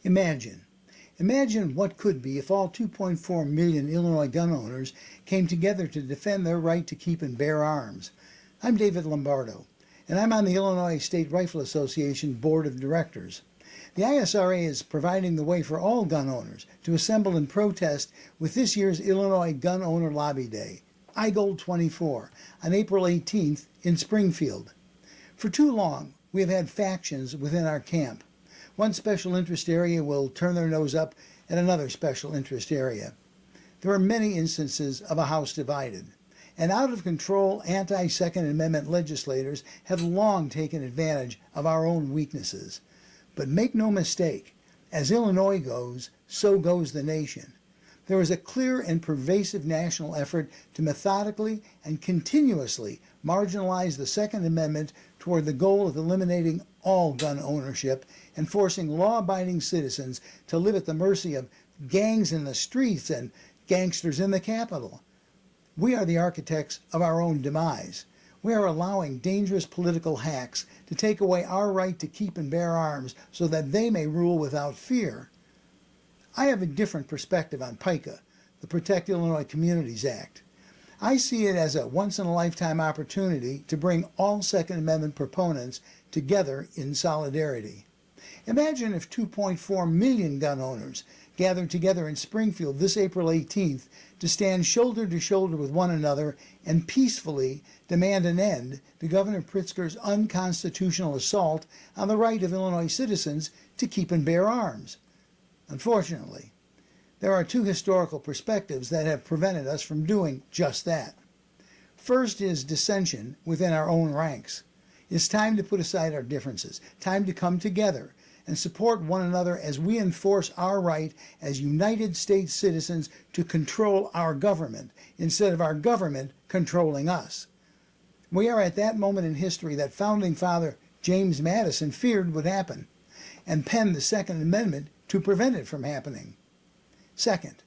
Imagine what could be if all 2.4 million Illinois gun owners came together to defend their right to keep and bear arms. I'm David Lombardo, and I'm on the Illinois State Rifle Association Board of Directors. The ISRA is providing the way for all gun owners to assemble and protest with this year's Illinois Gun Owner Lobby Day, IGOLD 24, on April 18th in Springfield. For too long, we have had factions within our camp. One special interest area will turn their nose up at another special interest area. There are many instances of a house divided, and out-of-control anti-Second Amendment legislators have long taken advantage of our own weaknesses. But make no mistake, as Illinois goes, so goes the nation. There is a clear and pervasive national effort to methodically and continuously marginalize the Second Amendment toward the goal of eliminating all gun ownership and forcing law-abiding citizens to live at the mercy of gangs in the streets and gangsters in the Capitol. We are the architects of our own demise. We are allowing dangerous political hacks to take away our right to keep and bear arms so that they may rule without fear. I have a different perspective on PICA, the Protect Illinois Communities Act. I see it as a once-in-a-lifetime opportunity to bring all Second Amendment proponents together in solidarity. Imagine if 2.4 million gun owners gathered together in Springfield this April 18th to stand shoulder to shoulder with one another and peacefully demand an end to Governor Pritzker's unconstitutional assault on the right of Illinois citizens to keep and bear arms. Unfortunately, there are two historical perspectives that have prevented us from doing just that. First is dissension within our own ranks. It's time to put aside our differences, time to come together and support one another as we enforce our right as United States citizens to control our government instead of our government controlling us. We are at that moment in history that Founding Father James Madison feared would happen and penned the Second Amendment to prevent it from happening. Second,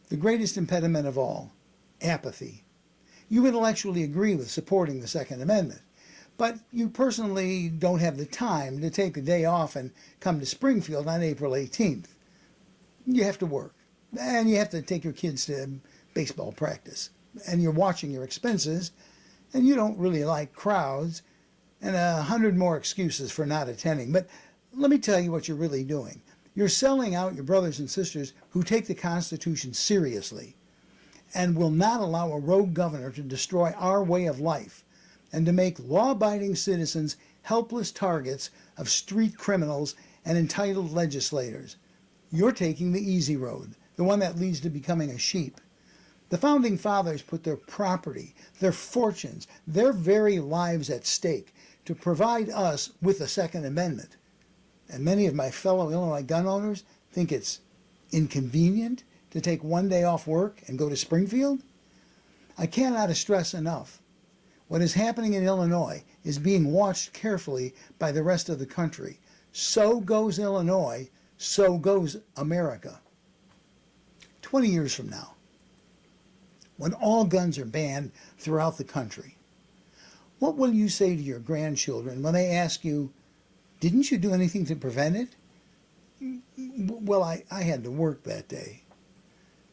the greatest impediment of all, apathy. You intellectually agree with supporting the Second Amendment, but you personally don't have the time to take a day off and come to Springfield on April 18th. You have to work, and you have to take your kids to baseball practice, and you're watching your expenses, and you don't really like crowds, and 100 more excuses for not attending. But let me tell you what you're really doing. You're selling out your brothers and sisters who take the Constitution seriously and will not allow a rogue governor to destroy our way of life and to make law-abiding citizens helpless targets of street criminals and entitled legislators. You're taking the easy road, the one that leads to becoming a sheep. The Founding Fathers put their property, their fortunes, their very lives at stake to provide us with the Second Amendment. And many of my fellow Illinois gun owners think it's inconvenient to take one day off work and go to Springfield. I cannot stress enough. What is happening in Illinois is being watched carefully by the rest of the country. So goes Illinois, so goes America. 20 years from now, when all guns are banned throughout the country, what will you say to your grandchildren when they ask you, "Didn't you do anything to prevent it?" Well, I had to work that day.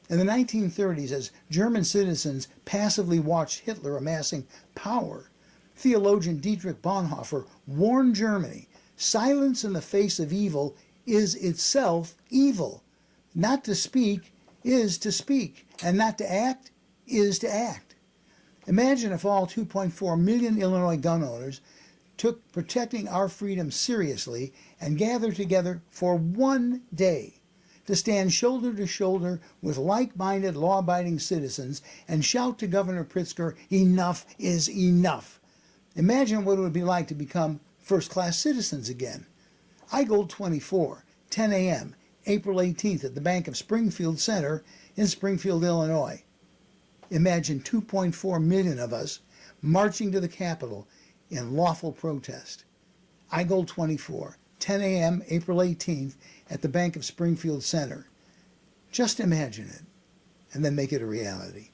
In the 1930s, as German citizens passively watched Hitler amassing power, theologian Dietrich Bonhoeffer warned Germany, silence in the face of evil is itself evil. Not to speak is to speak, and not to act is to act. Imagine if all 2.4 million Illinois gun owners took protecting our freedom seriously and gathered together for one day to stand shoulder to shoulder with like-minded law-abiding citizens and shout to Governor Pritzker, "Enough is enough." Imagine what it would be like to become first-class citizens again. IGOLD 24, 10 a.m., April 18th at the Bank of Springfield Center in Springfield, Illinois. Imagine 2.4 million of us marching to the Capitol in lawful protest. IGOLD 24, 10 a.m., April 18th at the Bank of Springfield Center. Just imagine it, and then make it a reality.